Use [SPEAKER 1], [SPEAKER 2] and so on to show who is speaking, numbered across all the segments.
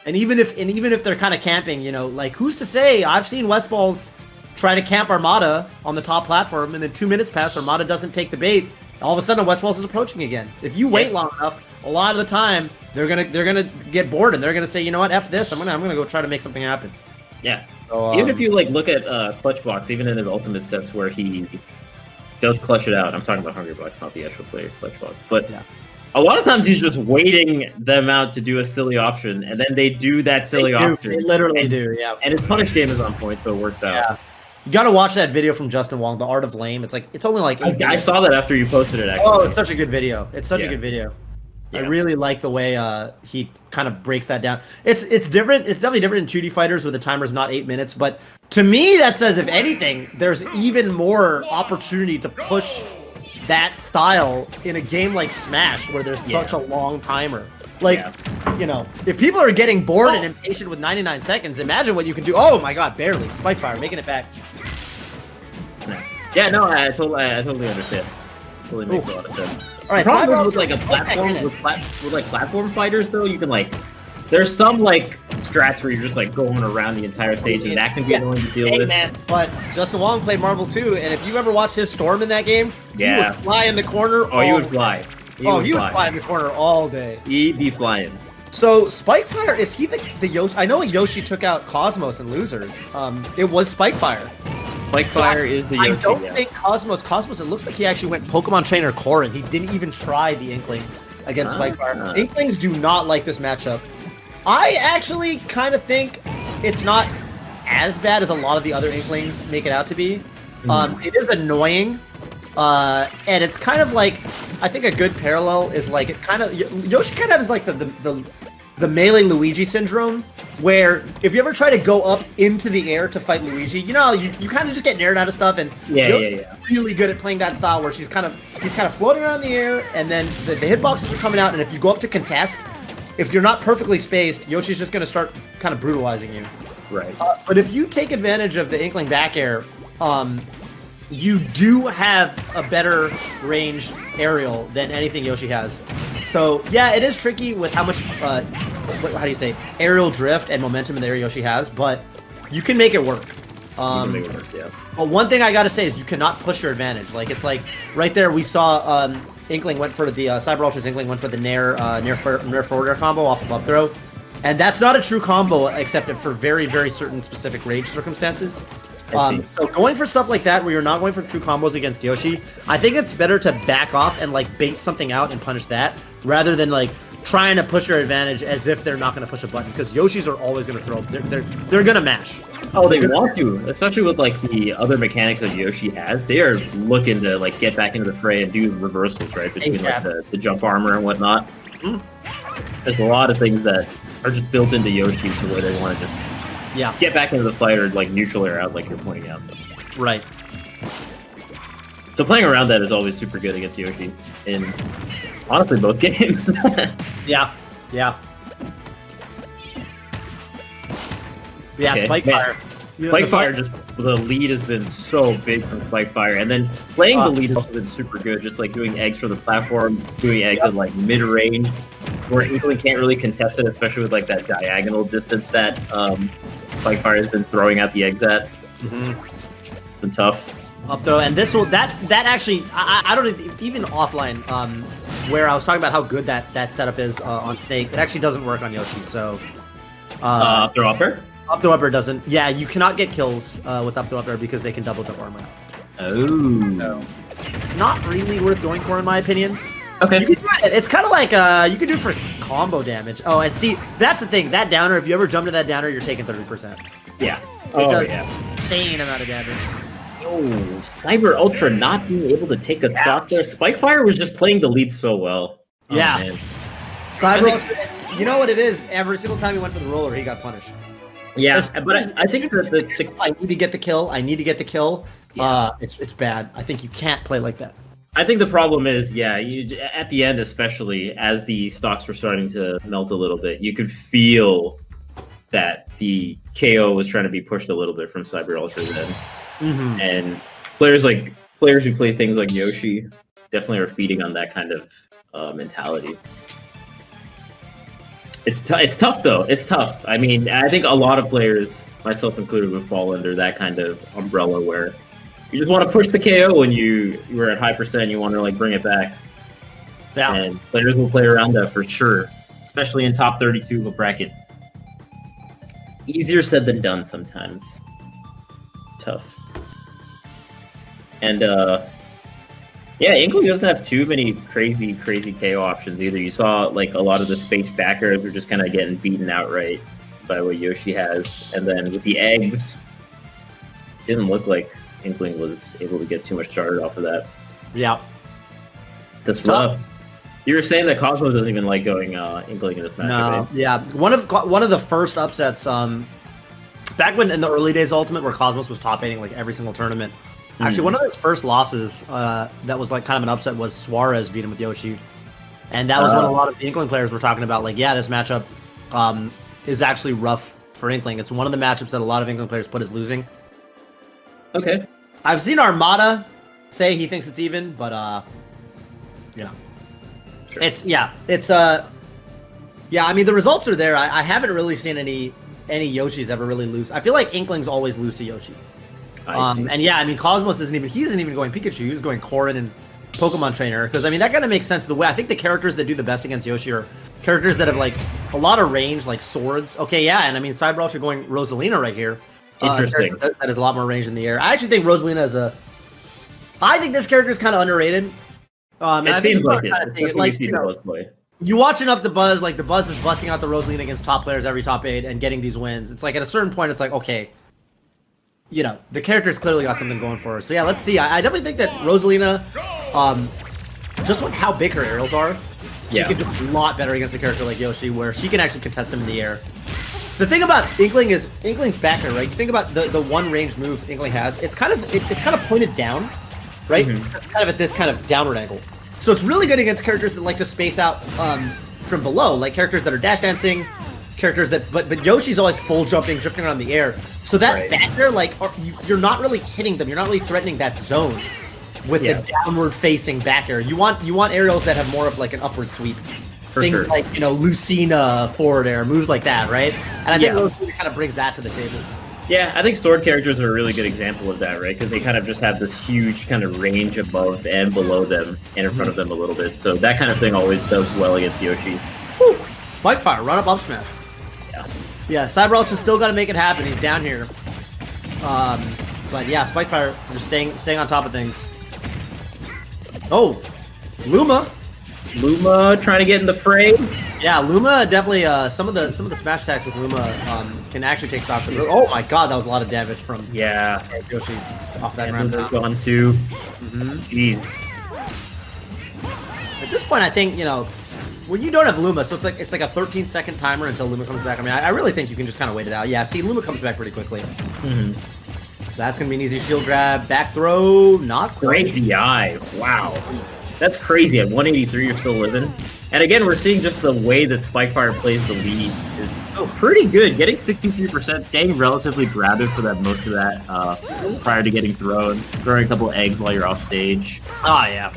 [SPEAKER 1] And even if they're kind of camping, you know, like who's to say? I've seen Westballs try to camp Armada on the top platform, and then 2 minutes pass, Armada doesn't take the bait. All of a sudden, Westballs is approaching again. If you wait long enough, a lot of the time they're gonna get bored and they're gonna say, you know what, F this. I'm gonna go try to make something happen.
[SPEAKER 2] Yeah.
[SPEAKER 1] So,
[SPEAKER 2] even if you like look at Clutchbox, even in his ultimate sets where he does clutch it out. I'm talking about Hungrybox, not the actual player Clutchbox. But a lot of times he's just waiting them out to do a silly option, and then they do that silly option.
[SPEAKER 1] They literally do, yeah.
[SPEAKER 2] And his punish game is on point, so it works out.
[SPEAKER 1] Yeah. You gotta watch that video from Justin Wong, The Art of Lame. It's only like 8 minutes.
[SPEAKER 2] I saw that after you posted it, actually.
[SPEAKER 1] Oh, it's such a good video. It's such a good video.
[SPEAKER 2] Yeah.
[SPEAKER 1] I really like the way he kind of breaks that down. It's different. It's definitely different in 2D fighters where the timer's not 8 minutes. But to me, that says, if anything, there's even more opportunity to push that style in a game like Smash where there's such a long timer. Like, you know, if people are getting bored and impatient with 99 seconds, imagine what you can do. Oh my god, barely. SPIKEFIRE, making it back.
[SPEAKER 2] Yeah, no, I totally understand. Totally makes a lot of sense.
[SPEAKER 1] All right,
[SPEAKER 2] the problem with like a platform with like platform fighters though, you can like there's some like strats where you're just like going around the entire stage, and that can be annoying to deal with.
[SPEAKER 1] Man. But Justin Wong played Marvel too, and if you ever watched his Storm in that game, he would fly in the corner.
[SPEAKER 2] Oh, he would fly.
[SPEAKER 1] He would fly in the corner all day.
[SPEAKER 2] He'd be flying.
[SPEAKER 1] So SPIKEFIRE, is he the Yoshi? I know Yoshi took out Cosmos and Losers. It was SPIKEFIRE.
[SPEAKER 2] SPIKEFIRE is the Yoshi.
[SPEAKER 1] I don't think Cosmos, it looks like he actually went Pokemon Trainer Corrin. He didn't even try the Inkling against SPIKEFIRE. Inklings do not like this matchup. I actually kind of think it's not as bad as a lot of the other Inklings make it out to be. It is annoying. And it's kind of like, I think a good parallel is like, it kind of, Yoshi kind of has like the melee Luigi syndrome, where if you ever try to go up into the air to fight Luigi, you know, you kind of just get nared out of stuff, and Yoshi's really good at playing that style where he's kind of floating around in the air, and then the hitboxes are coming out, and if you go up to contest, if you're not perfectly spaced, Yoshi's just going to start kind of brutalizing you.
[SPEAKER 2] Right.
[SPEAKER 1] But if you take advantage of the Inkling back air, you do have a better ranged aerial than anything Yoshi has. So yeah, it is tricky with how much, how do you say, aerial drift and momentum in the air Yoshi has, but you can make it work. But one thing I gotta say is you cannot push your advantage. Like, it's like right there we saw Inkling went for the CYBERULTRA's Inkling went for the near forward air combo off of up throw, and that's not a true combo except for very, very certain specific rage circumstances. So going for stuff like that where you're not going for true combos against Yoshi, I think it's better to back off and like bait something out and punish that rather than like trying to push your advantage as if they're not going to push a button, because Yoshis are always going to throw. They're going to mash.
[SPEAKER 2] Oh, they want to, especially with like the other mechanics that Yoshi has. They are looking to like get back into the fray and do reversals, right, between like the jump armor and whatnot. There's a lot of things that are just built into Yoshi to where they want to just get back into the fight or like neutral air out, like you're pointing out.
[SPEAKER 1] Right.
[SPEAKER 2] So playing around that is always super good against Yoshi in honestly both games.
[SPEAKER 1] Yeah.
[SPEAKER 2] Okay,
[SPEAKER 1] SPIKEFIRE.
[SPEAKER 2] SPIKEFIRE, just the lead has been so big from SPIKEFIRE, and then playing the lead has also been super good. Just like doing eggs for the platform, doing eggs at like mid range, where Inkling can't really contest it, especially with like that diagonal distance that SPIKEFIRE has been throwing out the eggs at. It's been tough.
[SPEAKER 1] Up throw, and this will that actually I don't even offline where I was talking about how good that setup is on Snake. It actually doesn't work on Yoshi. So
[SPEAKER 2] up throw upper.
[SPEAKER 1] Up throw upper doesn't. Yeah, you cannot get kills with up throw upper because they can double jump armor.
[SPEAKER 2] Oh,
[SPEAKER 1] it's not really worth going for in my opinion.
[SPEAKER 2] Okay,
[SPEAKER 1] you can do it. It's kind of like you can do it for combo damage. Oh, and see, that's the thing. That downer, if you ever jump to that downer, you're taking 30%.
[SPEAKER 2] Yeah.
[SPEAKER 1] Insane amount of damage.
[SPEAKER 2] Oh, CYBERULTRA not being able to take a stock there. SPIKEFIRE was just playing the lead so well.
[SPEAKER 1] Man. CYBERULTRA, you know what it is? Every single time he went for the roller, he got punished.
[SPEAKER 2] Yeah, but I think that
[SPEAKER 1] I need to get the kill. It's bad. I think you can't play like that.
[SPEAKER 2] I think the problem is, at the end, especially as the stocks were starting to melt a little bit, you could feel that the KO was trying to be pushed a little bit from CYBERULTRA then. And players who play things like Yoshi definitely are feeding on that kind of mentality. It's tough though. It's tough. I mean, I think a lot of players, myself included, would fall under that kind of umbrella where you just want to push the KO when you were at high percent. You want to like bring it back.
[SPEAKER 1] Yeah.
[SPEAKER 2] And players will play around that for sure, especially in top 32 of a bracket. Easier said than done sometimes. Tough. And yeah, Inkling doesn't have too many crazy KO options either. You saw like a lot of the space backers were just kind of getting beaten outright by what Yoshi has. And then with the eggs, didn't look like Inkling was able to get too much started off of that.
[SPEAKER 1] Yeah.
[SPEAKER 2] That's tough. You were saying that Cosmos doesn't even like going Inkling in this matchup.
[SPEAKER 1] No,
[SPEAKER 2] right?
[SPEAKER 1] yeah. One of the first upsets, back when in the early days of Ultimate, where Cosmos was top 8ing like every single tournament. Actually, one of his first losses that was like kind of an upset was Suarez beat him with Yoshi, and that was when a lot of the Inkling players were talking about like, yeah, this matchup is actually rough for Inkling. It's one of the matchups that a lot of Inkling players put as losing.
[SPEAKER 2] Okay.
[SPEAKER 1] I've seen Armada say he thinks it's even, but yeah.
[SPEAKER 2] Sure.
[SPEAKER 1] Yeah. I mean, the results are there. I haven't really seen any Yoshis ever really lose. I feel like Inklings always lose to Yoshi. And yeah, I mean, Cosmos isn't even going Pikachu. He's going Corrin and Pokemon Trainer. Because, I mean, that kind of makes sense. The way I think the characters that do the best against Yoshi are characters that have, like, a lot of range, like swords. Okay, yeah, and I mean, CYBERULTRA going Rosalina right here.
[SPEAKER 2] Interesting.
[SPEAKER 1] That has a lot more range in the air. I actually think Rosalina is I think this character is kind of underrated.
[SPEAKER 2] It seems like it.
[SPEAKER 1] Like, you watch enough the Buzz, like the Buzz is busting out the Rosalina against top players every top 8 and getting these wins. It's like at a certain point, it's like, okay, you know, the character's clearly got something going for her. So yeah, let's see. I definitely think that Rosalina, just with how big her aerials are, she can do a lot better against a character like Yoshi, where she can actually contest him in the air. The thing about Inkling is Inkling's backer, right? You think about the one range move Inkling has. It's kind of pointed down, right? Kind of at this kind of downward angle. So it's really good against characters that like to space out from below, like characters that are dash dancing, characters that but Yoshi's always full jumping, drifting around the air. So that backer, like, you're not really hitting them. You're not really threatening that zone with the downward facing backer. You want aerials that have more of like an upward sweep. Things like, you know, Lucina forward air, moves like that, right? And I think Rosalina kind of brings that to the table.
[SPEAKER 2] Yeah, I think sword characters are a really good example of that, right? Because they kind of just have this huge kind of range above and below them and in front of them a little bit. So that kind of thing always does well against Yoshi.
[SPEAKER 1] Whew. SPIKEFIRE, run up smash.
[SPEAKER 2] Yeah.
[SPEAKER 1] Yeah, CYBERULTRA's still got to make it happen. He's down here. But yeah, SPIKEFIRE just staying on top of things. Oh, Luma
[SPEAKER 2] trying to get in the fray.
[SPEAKER 1] Yeah, Luma definitely. Some of the smash attacks with Luma can actually take stocks. Oh my god, that was a lot of damage from Yoshi off that round.
[SPEAKER 2] Gone too. Jeez.
[SPEAKER 1] At this point, I think, you know, when you don't have Luma, so it's like a 13-second timer until Luma comes back. I mean, I really think you can just kind of wait it out. Yeah, see, Luma comes back pretty quickly. That's gonna be an easy shield grab, back throw, not quite.
[SPEAKER 2] Great DI. Wow. That's crazy. At 183, you're still living. And again, we're seeing just the way that SPIKEFIRE plays the lead is pretty good. Getting 63%, staying relatively grounded for that most of that prior to getting thrown. Throwing a couple of eggs while you're off stage.
[SPEAKER 1] Oh, yeah.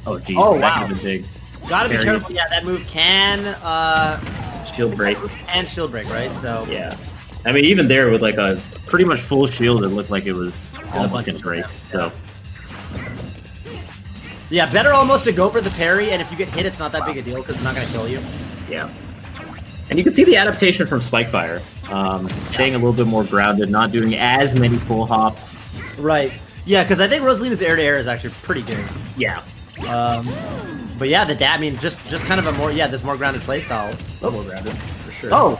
[SPEAKER 2] Oh, geez.
[SPEAKER 1] Oh,
[SPEAKER 2] that
[SPEAKER 1] wow.
[SPEAKER 2] could have been big.
[SPEAKER 1] Gotta be careful. Yeah, that move can...
[SPEAKER 2] shield break.
[SPEAKER 1] And shield break, right? So...
[SPEAKER 2] Yeah. I mean, even there with like a pretty much full shield, it looked like it was almost going to break. So...
[SPEAKER 1] Yeah, better almost to go for the parry, and if you get hit, it's not that big a deal because it's not going to kill you.
[SPEAKER 2] Yeah. And you can see the adaptation from SPIKEFIRE. Staying a little bit more grounded, not doing as many full hops.
[SPEAKER 1] Right. Yeah, because I think Rosalina's air-to-air is actually pretty good.
[SPEAKER 2] Yeah.
[SPEAKER 1] But yeah, I mean, just kind of a more, this more grounded playstyle.
[SPEAKER 2] Oh, more grounded, for sure.
[SPEAKER 1] Oh,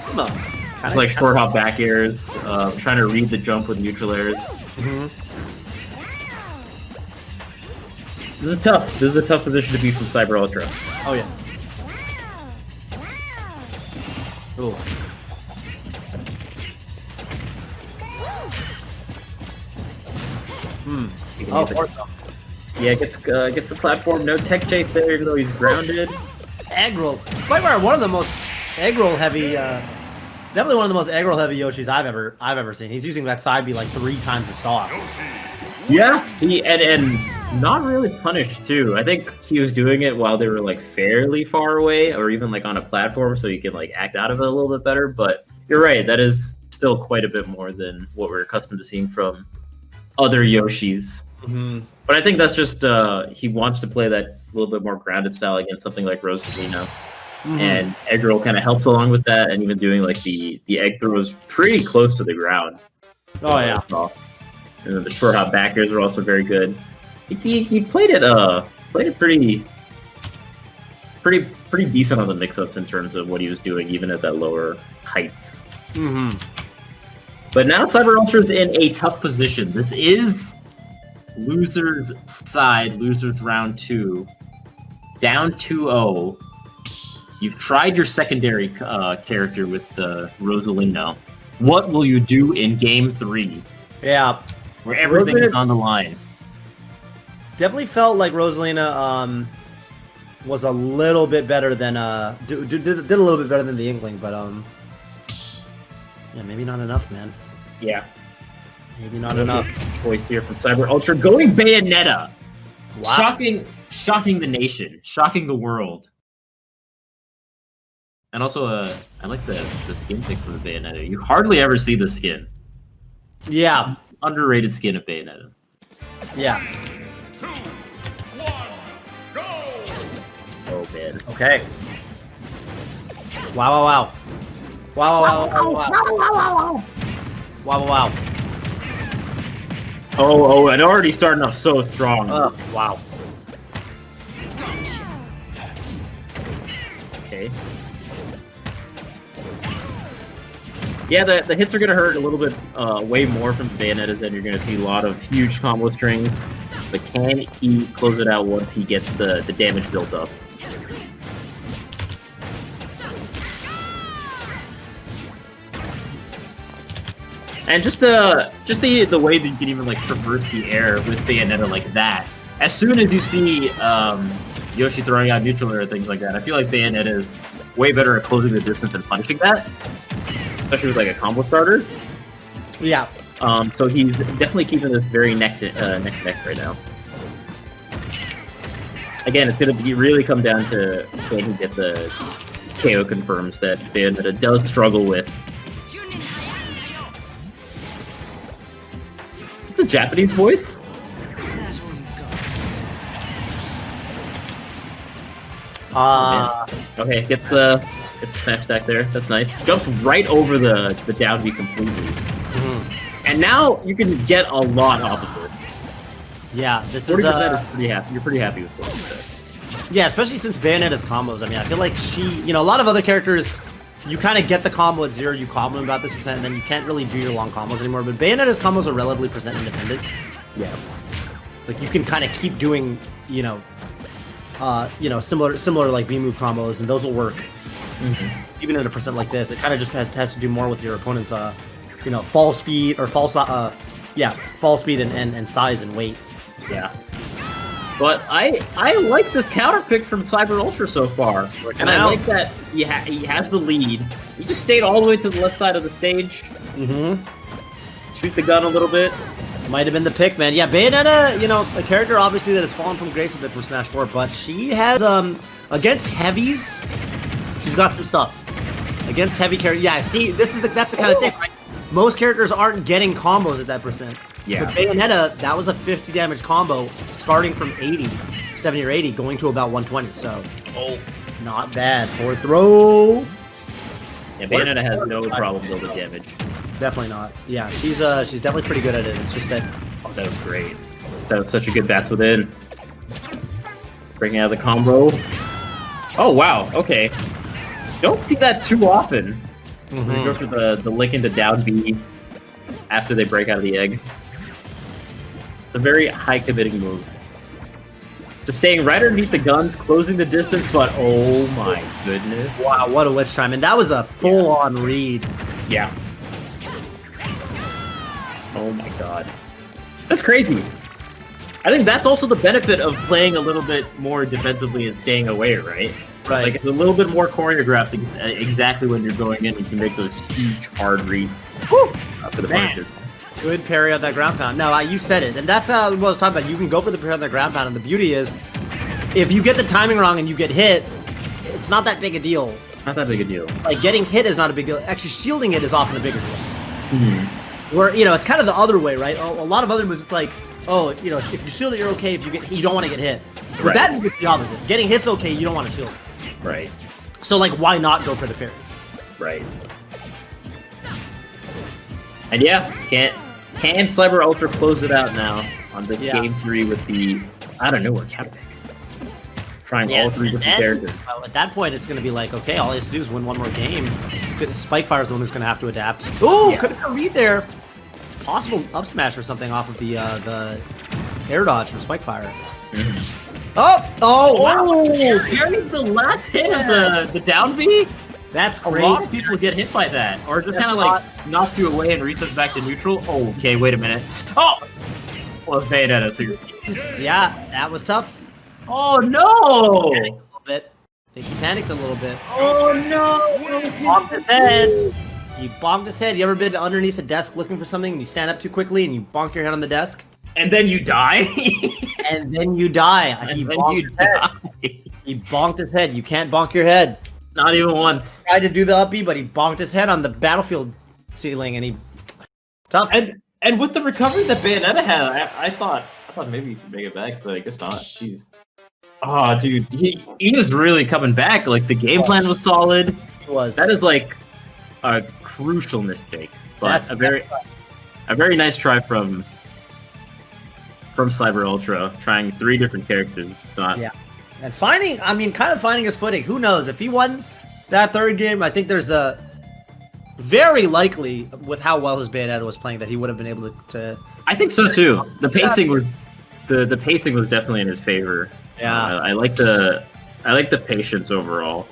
[SPEAKER 2] like short hop back airs, trying to read the jump with neutral airs. This is a tough position to be from CYBERULTRA.
[SPEAKER 1] Oh yeah. Ooh. Oh,
[SPEAKER 2] yeah, gets the platform. No tech chase there, even though he's grounded.
[SPEAKER 1] Egg roll. SPIKEFIRE, one of the most egg roll heavy. Definitely one of the most egg roll heavy Yoshis I've ever seen. He's using that side B like 3 times the stock.
[SPEAKER 2] Yeah, and not really punished too. I think he was doing it while they were like fairly far away, or even like on a platform, so you can like act out of it a little bit better. But you're right, that is still quite a bit more than what we're accustomed to seeing from other Yoshis.
[SPEAKER 1] Mm-hmm.
[SPEAKER 2] But I think that's just he wants to play that little bit more grounded style against something like Rosalina. Mm-hmm. And egg roll kind of helps along with that, and even doing like the egg throws pretty close to the ground.
[SPEAKER 1] Oh yeah.
[SPEAKER 2] And then the short hop back airs are also very good. He played it pretty decent on the mix-ups in terms of what he was doing, even at that lower heights.
[SPEAKER 1] Mm-hmm.
[SPEAKER 2] But now CYBERULTRA is in a tough position. This is losers side, losers round 2, down 2-0. You've tried your secondary character with Rosalina. What will you do in game 3?
[SPEAKER 1] Yeah,
[SPEAKER 2] where everything is on the line.
[SPEAKER 1] Definitely felt like Rosalina was a little bit better than did a little bit better than the Inkling, but yeah, maybe not enough, man.
[SPEAKER 2] Yeah,
[SPEAKER 1] maybe not enough.
[SPEAKER 2] Choice here from CYBERULTRA going Bayonetta.
[SPEAKER 1] Wow.
[SPEAKER 2] Shocking the nation, shocking the world. And also, I like the skin pick for the Bayonetta. You hardly ever see the skin.
[SPEAKER 1] Yeah,
[SPEAKER 2] underrated skin of Bayonetta.
[SPEAKER 1] Yeah.
[SPEAKER 3] 2, 1, go!
[SPEAKER 2] Oh man.
[SPEAKER 1] Okay. Wow! Wow! Wow! Wow! Wow! Wow! Wow! Wow! Wow!
[SPEAKER 2] Oh! And already starting off so strong.
[SPEAKER 1] Wow.
[SPEAKER 2] Okay. Yeah, the hits are going to hurt a little bit, way more from Bayonetta than you're going to see a lot of huge combo strings. But can he close it out once he gets the damage built up? And just the way that you can even like traverse the air with Bayonetta like that. As soon as you see Yoshi throwing out neutral air and things like that, I feel like Bayonetta is way better at closing the distance and punishing that. Especially with like a combo starter.
[SPEAKER 1] Yeah.
[SPEAKER 2] So he's definitely keeping this very neck to neck right now. Again, it's going to really come down to can he get the KO confirms that Bayonetta does struggle with. It's a Japanese voice. Okay, gets the smash attack there. That's nice. Jumps right over the down B completely. Mm-hmm. And now you can get a lot off of it.
[SPEAKER 1] Yeah, this
[SPEAKER 2] 40%
[SPEAKER 1] is
[SPEAKER 2] pretty happy. You're pretty happy with 40%.
[SPEAKER 1] Yeah, especially since Bayonetta's combos. I mean, I feel like a lot of other characters, you kind of get the combo at 0, you combo about this percent, and then you can't really do your long combos anymore. But Bayonetta's combos are relatively percent independent.
[SPEAKER 2] Yeah.
[SPEAKER 1] Like you can kind of keep doing, similar like B move combos, and those will work. Mm-hmm. Even at a percent like this, it kind of just has to do more with your opponent's, fall speed or fall speed and size and weight.
[SPEAKER 2] Yeah. But I like this counter pick from CYBERULTRA so far, and I like that he has the lead. He just stayed all the way to the left side of the stage. Mm-hmm. Shoot the gun a little bit.
[SPEAKER 1] This might have been the pick, man. Yeah, Bayonetta, a character obviously that has fallen from grace a bit from Smash 4, but she has against heavies, she's got some stuff. Against heavy characters, yeah. See, that's the kind of thing, right? Most characters aren't getting combos at that percent.
[SPEAKER 2] Yeah.
[SPEAKER 1] But Bayonetta, that was a 50 damage combo starting from 70 or 80, going to about 120. So, not bad. Forward throw.
[SPEAKER 2] Yeah, Bayonetta has no problem building damage.
[SPEAKER 1] Definitely not. Yeah, she's definitely pretty good at it. It's just that.
[SPEAKER 2] Oh, that was great. That was such a good bats within. Breaking out of the combo. Oh wow. Okay. Don't see that too often. Mm-hmm. They go for the lick into down B after they break out of the egg. It's a very high committing move. Just staying right underneath the guns, closing the distance, but oh my goodness.
[SPEAKER 1] Wow, what a witch time. And that was a full-on read.
[SPEAKER 2] Yeah. Oh my god. That's crazy. I think that's also the benefit of playing a little bit more defensively and staying away, right?
[SPEAKER 1] Right.
[SPEAKER 2] Like, it's a little bit more choreographed exactly when you're going in. You can make those huge, hard reads for the punishers.
[SPEAKER 1] Good parry on that ground pound. No, you said it, and that's what I was talking about. You can go for the parry on the ground pound, and the beauty is, if you get the timing wrong and you get hit, it's not that big a deal.
[SPEAKER 2] Not that big a deal.
[SPEAKER 1] Like, getting hit is not a big deal. Actually, shielding it is often a bigger deal.
[SPEAKER 2] Mm-hmm.
[SPEAKER 1] Where, you know, it's kind of the other way, right? A lot of other moves, it's like, oh, you know, if you shield it, you're okay. If you get hit, you don't want to get hit. But that move is the opposite. Getting hit's okay, you don't want to shield it.
[SPEAKER 2] Right.
[SPEAKER 1] So, like, why not go for the parry?
[SPEAKER 2] Right. And yeah, can CYBERULTRA close it out now on the game 3 with the, I don't know, where counter trying all 3 different characters.
[SPEAKER 1] Well, at that point, it's going to be like, okay, all he has to do is win one more game. SPIKEFIRE is the one who's going to have to adapt. Ooh, couldn't read there. Possible up smash or something off of the air dodge from SPIKEFIRE. Oh, wow.
[SPEAKER 2] Parried the last hit of the down B?
[SPEAKER 1] That's
[SPEAKER 2] A
[SPEAKER 1] crazy.
[SPEAKER 2] lot of people get hit by that, or just kind of like knocks you away and resets back to neutral. Oh, okay, wait a minute. Stop! Well, it's Bayonetta, so you're...
[SPEAKER 1] Yeah, that was tough.
[SPEAKER 2] Oh, no!
[SPEAKER 1] A little bit. I think he panicked a little bit.
[SPEAKER 2] Oh, no!
[SPEAKER 1] He bonked his head. He bonked his head. You ever been underneath a desk looking for something and you stand up too quickly and you bonk your head on the desk?
[SPEAKER 2] And then you die?
[SPEAKER 1] And then you die. He bonked his head. He bonked his head. You can't bonk your head.
[SPEAKER 2] Not even once.
[SPEAKER 1] Tried to do the up B, but he bonked his head on the battlefield ceiling, and he tough.
[SPEAKER 4] And with the recovery that Bayonetta had, I thought maybe he could make it back, but I guess not. Jeez.
[SPEAKER 2] Oh, dude, he was really coming back. Like, the game plan was solid.
[SPEAKER 1] It was.
[SPEAKER 2] That is like a crucial mistake, but a very nice try from CYBERULTRA, trying 3 different characters.
[SPEAKER 1] And finding, I mean, kind of finding his footing. Who knows? If he won that 3rd game, I think there's a very likely, with how well his Bayonetta was playing, that he would have been able to.
[SPEAKER 2] I think so too. The pacing was the pacing was definitely in his favor.
[SPEAKER 1] Yeah.
[SPEAKER 2] I like the patience overall.